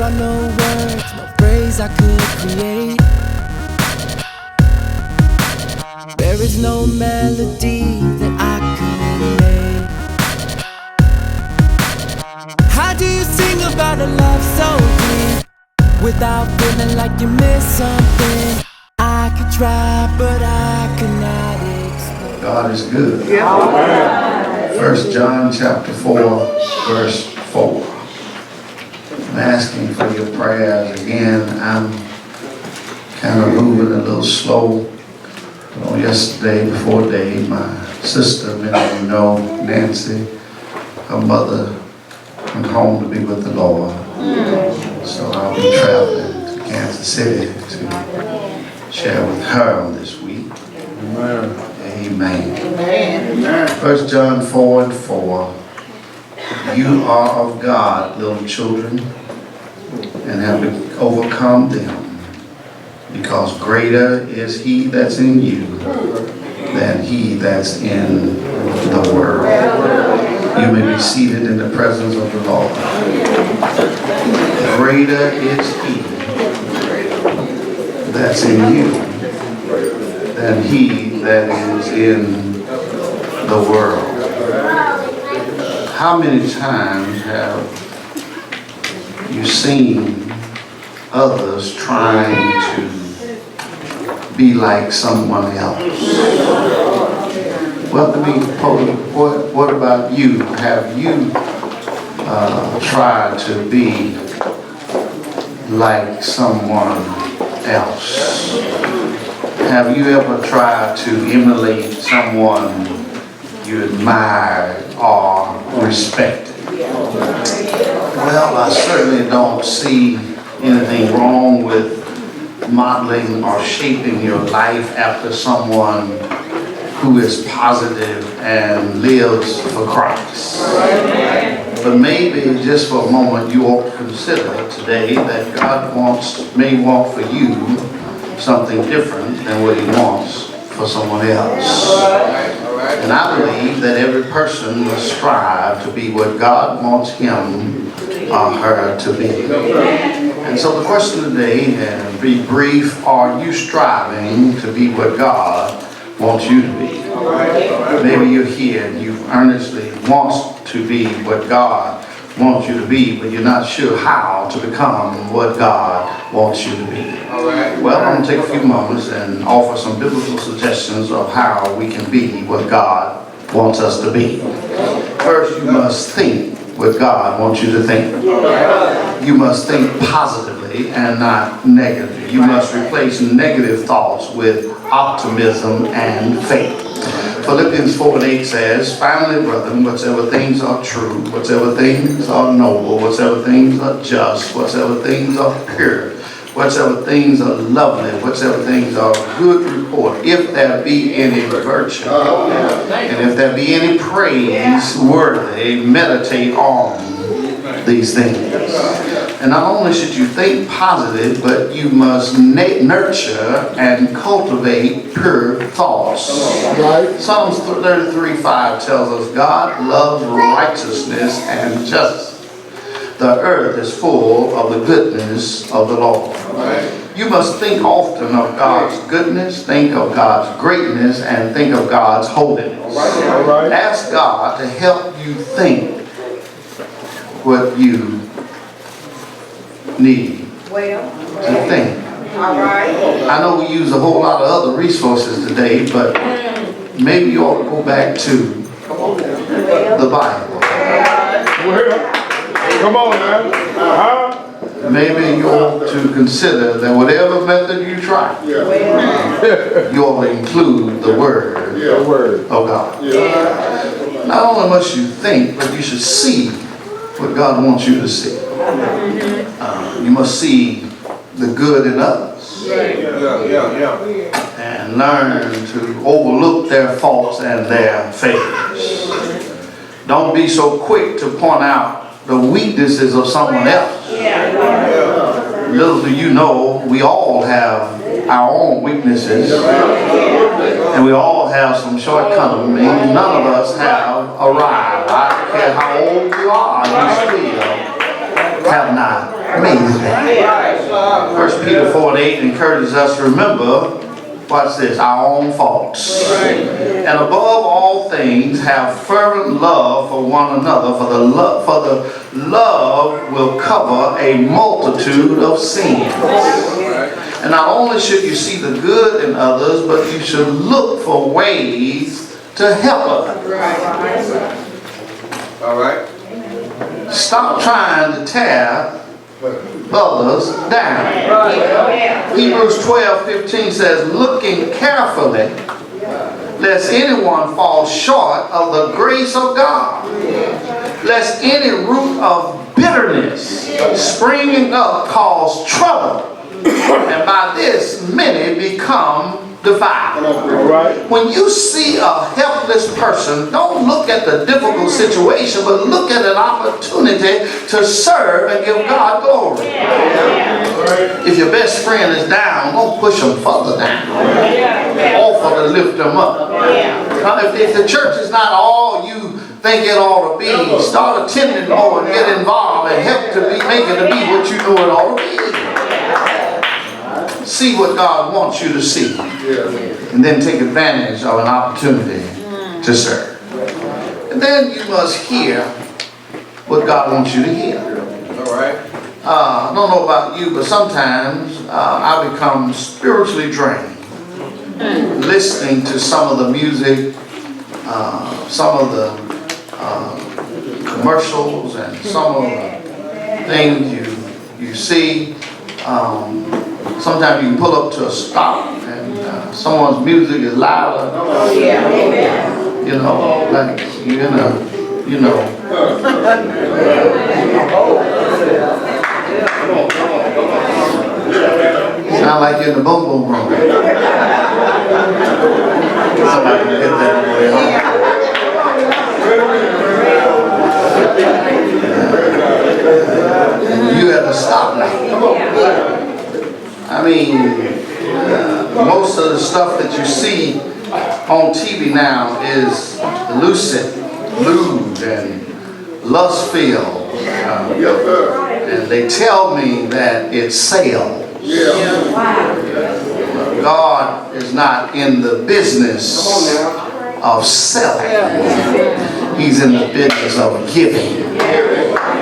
are no words, no phrase I could create. There is no melody that I could make. How do you sing about a love so deep without feeling like you missed something? I could try, but I cannot explain. God is good. 1 John chapter 4, verse 4. I'm asking for your prayers again. I'm kind of moving a little slow. Yesterday, before day, my sister, many of you know, Nancy, her mother, went home to be with the Lord. So I'll be traveling to Kansas City to share with her this week. Amen. 1 John 4 and 4. You are of God, little children, and have overcome them, because greater is he that's in you than he that's in the world. You may be seated in the presence of the Lord. Greater is he that's in you than he that is in the world. How many times have you seen others trying to be like someone else? Well, let me pose, what about you? Have you tried to be like someone else? Have you ever tried to emulate someone you admired or respected? Well, I certainly don't see anything wrong with modeling or shaping your life after someone who is positive and lives for Christ. But maybe just for a moment you ought to consider today that God may want for you something different than what he wants for someone else. And I believe that every person must strive to be what God wants him or her to be. And so the question today, and be brief, are you striving to be what God wants you to be? Maybe you're here and you earnestly want to be what God wants you to be, but you're not sure how to become what God wants you to be. Well, I'm going to take a few moments and offer some biblical suggestions of how we can be what God wants us to be. First, you must think what God wants you to think. You must think positively and not negatively. You must replace negative thoughts with optimism and faith. Philippians 4 and 8 says, finally, brethren, whatsoever things are true, whatsoever things are noble, whatsoever things are just, whatsoever things are pure, whatsoever things are lovely, whatsoever things are good report, if there be any virtue, and if there be any praise worthy, meditate on these things. And not only should you think positive, but you must nurture and cultivate pure thoughts. Right. Psalms 33:5 tells us God loves righteousness and justice. The earth is full of the goodness of the Lord. Right. You must think often of God's goodness, think of God's greatness, and think of God's holiness. All right. Ask God to help you think what you need to think. All right. I know we use a whole lot of other resources today, but maybe you ought to go back to the Bible. Come on now. Maybe you ought to consider that whatever method you try, you ought to include the Word of God. Not only must you think, but you should see what God wants you to see. You must see the good in others and learn to overlook their faults and their failures. Don't be so quick to point out the weaknesses of someone else. Little do you know, we all have our own weaknesses, and we all have some shortcomings. None of us have arrived. I don't care how old you are, you still have not Amazing. 1 Peter 4:8 encourages us to remember, watch this, our own faults. And above all things, have fervent love for one another, for the love will cover a multitude of sins. And not only should you see the good in others, but you should look for ways to help others. All right. Stop trying to tear others down. Hebrews 12:15 says, looking carefully, lest anyone fall short of the grace of God, lest any root of bitterness springing up cause trouble, and by this many become defiled. When you see a helpless person, don't look at the difficult situation, but look at an opportunity to serve and give God glory. If your best friend is down, don't push them further down. Offer to lift them up. If the church is not all you think it ought to be, start attending more and get involved and help to make it to be what you know it ought to be. See what God wants you to see, and then take advantage of an opportunity to serve. And then you must hear what God wants you to hear. All right. I don't know about you, but sometimes I become spiritually drained listening to some of the music, some of the commercials, and some of the things you see. Sometimes you can pull up to a stop and someone's music is louder. You know, like you're in a, you know. Sound like you're in the boom boom room. Somebody can hit that way. And you at the stoplight. I mean, most of the stuff that you see on TV now is lucid, lewd, and lust-filled. And they tell me that it sells. God is not in the business of selling. He's in the business of giving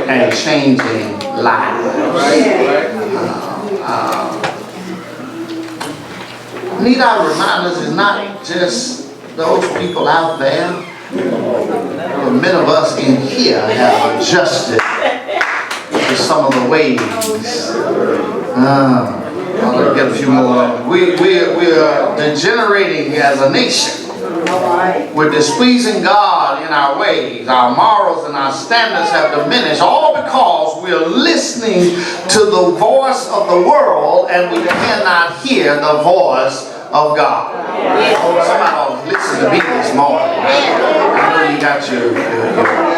and changing lives. Need I remind us, it's not just those people out there. Many of us in here have adjusted to some of the ways. I'll get a few more. We are degenerating as a nation. We're displeasing God in our ways. Our morals and our standards have diminished, all because we're listening to the voice of the world and we cannot hear the voice of God. Somebody ought to listen to me this morning. I know you got your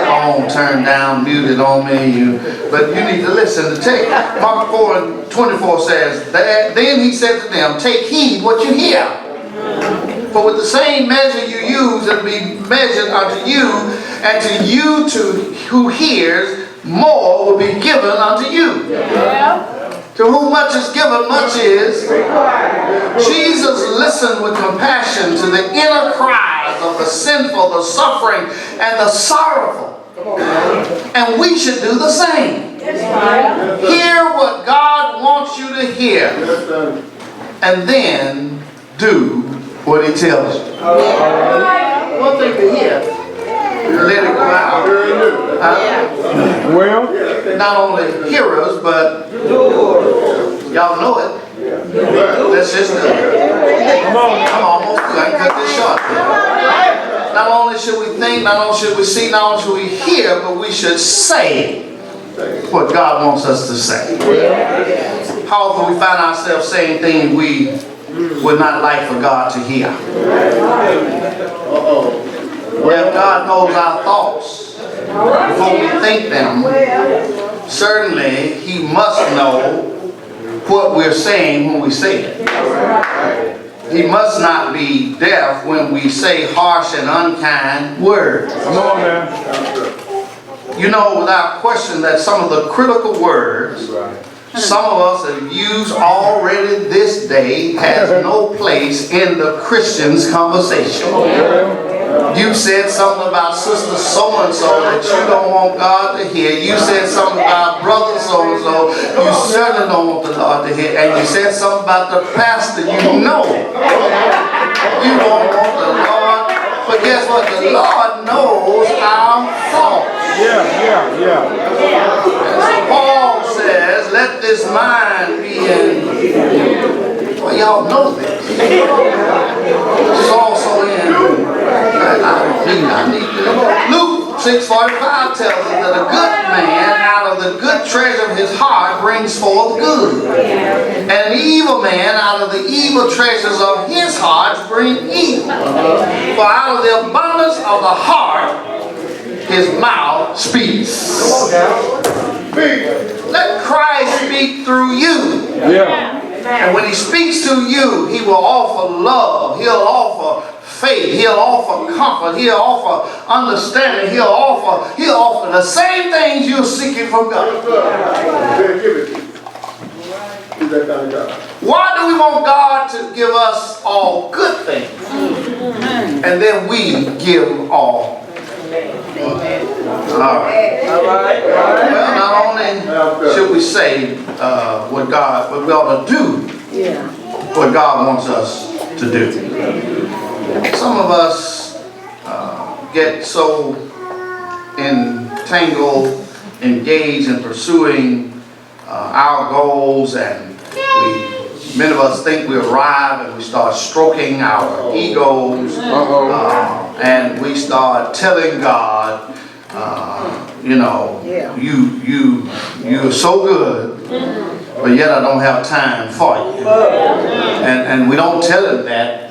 phone turned down, muted on me, but you need to listen to take. Mark 4:24 says, then he said to them, take heed what you hear. For with the same measure you use, it will be measured unto you, and to you who hears, more will be given unto you. To whom much is given, much is required. Jesus listened with compassion to the inner cries of the sinful, the suffering, and the sorrowful. And we should do the same. Hear what God wants you to hear, and then do what He tells you. One thing to hear, let it go out. Well, not only hearers, but y'all know it. Let's just do it. Come on, I'm almost through. I can cut this short. Not only should we think, not only should we see, not only should we hear, but we should say what God wants us to say. How often we find ourselves saying things we would not like for God to hear. Well, if God knows our thoughts before we think them, certainly He must know what we're saying when we say it. He must not be deaf when we say harsh and unkind words. Come on, man. You know without question that some of the critical words some of us have used already this day has no place in the Christian's conversation. You said something about sister so-and-so that you don't want God to hear. You said something about brother so-and-so you certainly don't want the Lord to hear. And you said something about the pastor you know you don't want the Lord. But guess what? The Lord knows our faults. Paul says, let this mind be in. Well, y'all know this. It's also in. I need to. Luke 6:45 tells us that a good man out of the good treasure of his heart brings forth good. And an evil man out of the evil treasures of his heart brings evil. For out of the abundance of the heart, his mouth speaks. Let Christ speak through you. And when he speaks to you, he will offer love. He'll offer faith. He'll offer comfort. He'll offer understanding. He'll offer the same things you're seeking from God. Why do we want God to give us all good things? And then we give all. All right. Well, not only should we say what we ought to do, what God wants us to do. Some of us get so entangled, engaged in pursuing our goals, and many of us think we arrive and we start stroking our egos, and we start telling God, you're so good, but yet I don't have time for you. And we don't tell him that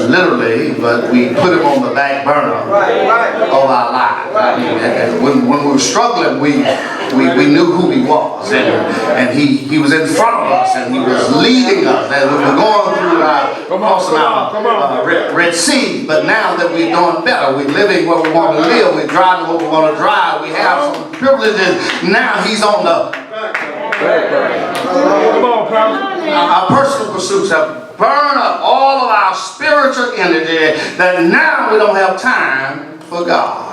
literally, but we put him on the back burner of our lives. I mean, and when we were struggling, we knew who he was, and he was in front of us, and he was leading us as we were going through our Red Sea. But now that we're doing better, we're living where we want to live, we're driving where we want to drive, we have some privileges. Now he's on the our personal pursuits have burned up all of our spiritual energy that now we don't have time for God.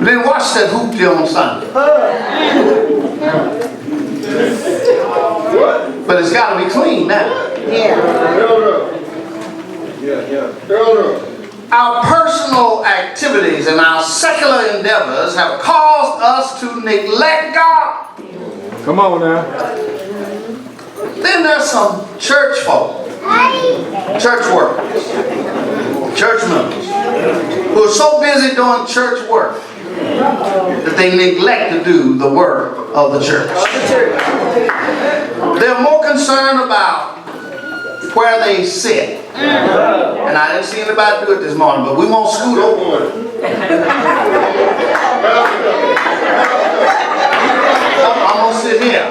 Then watch that hoop deal on Sunday. But it's got to be clean now. Our personal activities and our secular endeavors have caused us to neglect God. Come on now. Then there's some church folk, church workers, church members, who are so busy doing church work that they neglect to do the work of the church. They're more concerned about where they sit. And I didn't see anybody do it this morning, but we won't scoot over. I'm gonna sit here.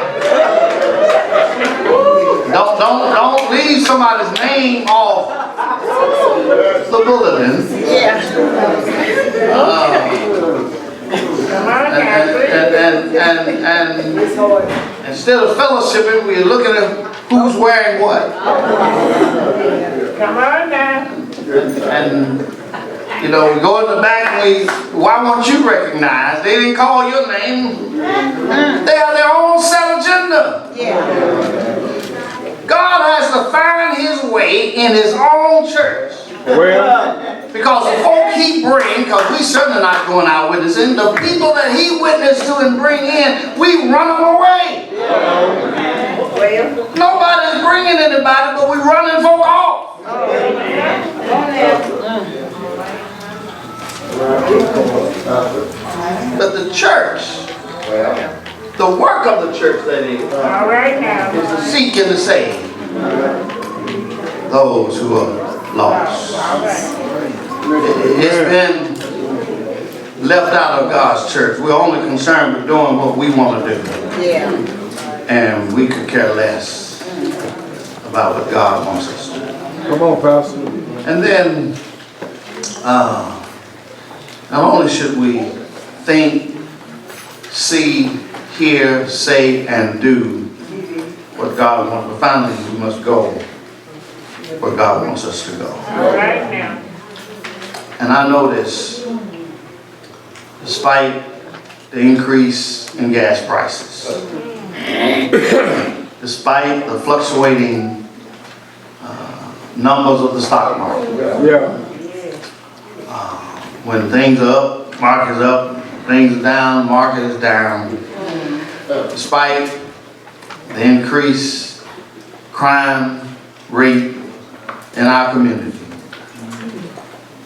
Don't leave somebody's name off the bulletin. And instead of fellowshipping, we're looking at who's wearing what. Come on now. And we go in the back and why weren't you recognized? They didn't call your name. They have their own set agenda. God has to find his way in his own church. Because the folk he brings, because we certainly not going out witnessing, the people that he witnessed to and bring in, we run them away. Nobody's bringing anybody, but we running folk off. But the church, the work of the church, that is to seek and to save those who are lost. It's been left out of God's church. We're only concerned with doing what we want to do. And we could care less about what God wants us to do. Come on, Pastor. And then, not only should we think, see, hear, say, and do what God wants. But finally, we must go where God wants us to go. All right now. And I know this, despite the increase in gas prices, despite the fluctuating numbers of the stock market. Yeah. When things are up, market is up, things are down, market is down. Despite the increased crime rate in our community,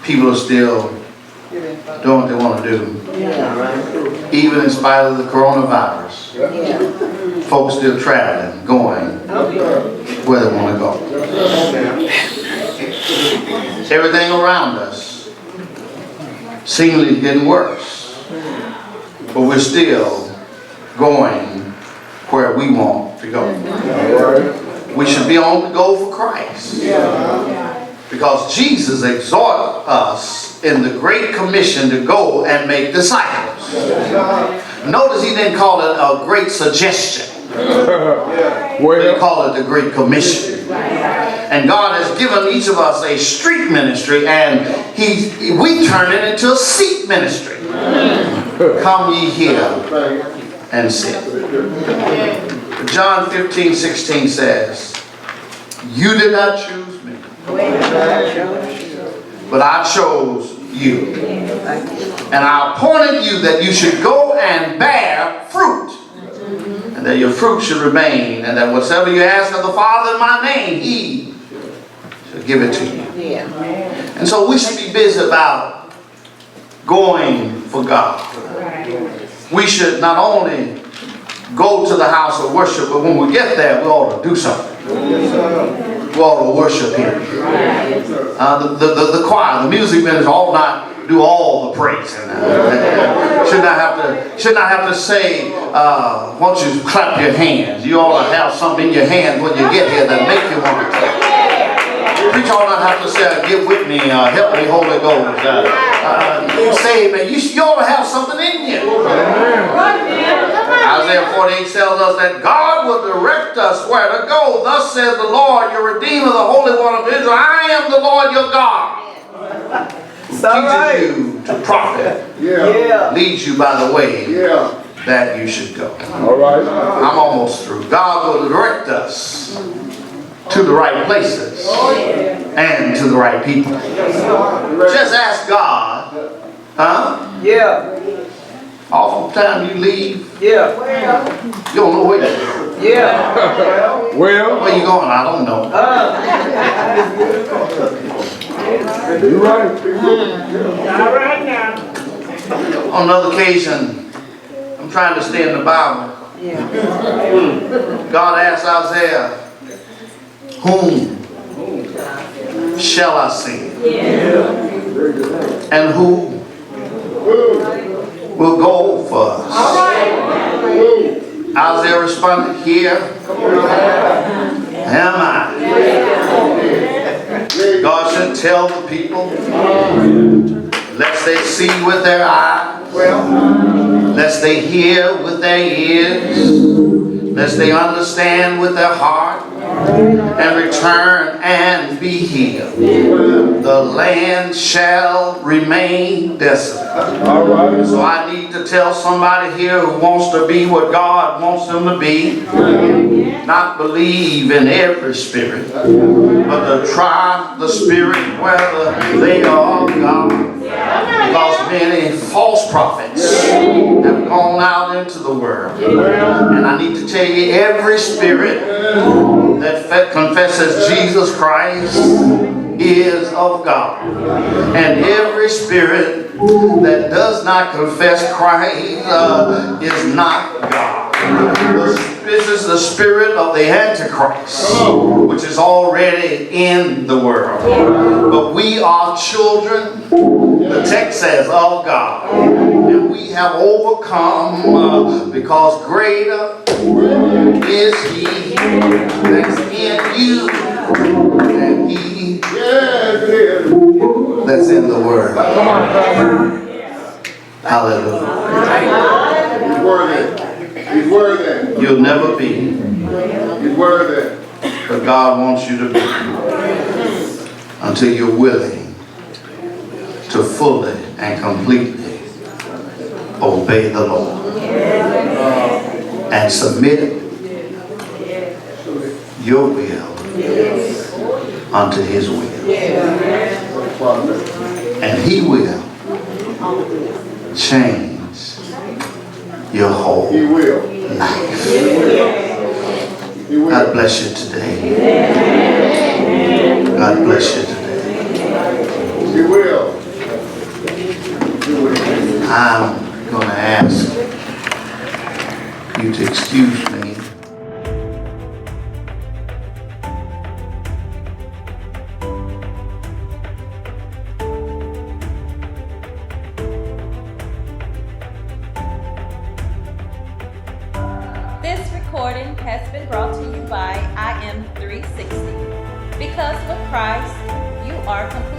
people are still doing what they want to do. Even in spite of the coronavirus, folks still traveling, going where they want to go. Everything around us seemingly getting worse, but we're still going where we want to go. We should be on the go for Christ, because Jesus exhorted us in the Great Commission to go and make disciples. Notice he didn't call it a great suggestion, but he called it the Great Commission. And God has given each of us a street ministry, and we turn it into a seat ministry. Come ye here and sit. John 15:16 says, you did not choose me, but I chose you. And I appointed you that you should go and bear fruit, and that your fruit should remain, and that whatsoever you ask of the Father in my name, he shall give it to you. And so we should be busy about going for God. We should not only go to the house of worship, but when we get there, we ought to do something. We ought to worship Him. The choir, the music minister ought not do all the praise. Should not have to say, why don't you clap your hands? You ought to have something in your hands when you get here that make you want to clap. Preacher ought not have to say, get with me, help me, Holy Ghost. You say, man, you ought to have something in you. Isaiah 48 tells us that God will direct us where to go. Thus says the Lord, your Redeemer, the Holy One of Israel. I am the Lord your God, who teaches you to profit, leads you by the way that you should go. All right. I'm almost through. God will direct us to the right places and to the right people. Just ask God, oftentimes you leave, you don't know where you're going. Where you going? I don't know. You're right. All right now. On another occasion, I'm trying to stay in the Bible. God asked Isaiah, whom shall I send? And who will go for us? Isaiah responded, here am I. God should tell the people, lest they see with their eyes, lest they hear with their ears, lest they understand with their heart, and return and be healed. The land shall remain desolate. All right. So I need to tell somebody here who wants to be what God wants them to be, not believe in every spirit, but to try the spirit whether they are of God. Because many false prophets have gone out into the world. And I need to tell you, every spirit that confesses Jesus Christ is of God. And every spirit that does not confess Christ is not God. This is the spirit of the Antichrist, which is already in the world. But we are children, the text says, of God. And we have overcome because greater is He that's in you than he that's in the world. Hallelujah. He's worthy. You'll never be, He's worthy. but God wants you to be until you're willing to fully and completely obey the Lord and submit your will unto His will. And He will change your whole He will. life. He will. God bless you today. God bless you today. He will. He will. I'm going to ask you to excuse me. This recording has been brought to you by I Am 360. Because with Christ, you are complete.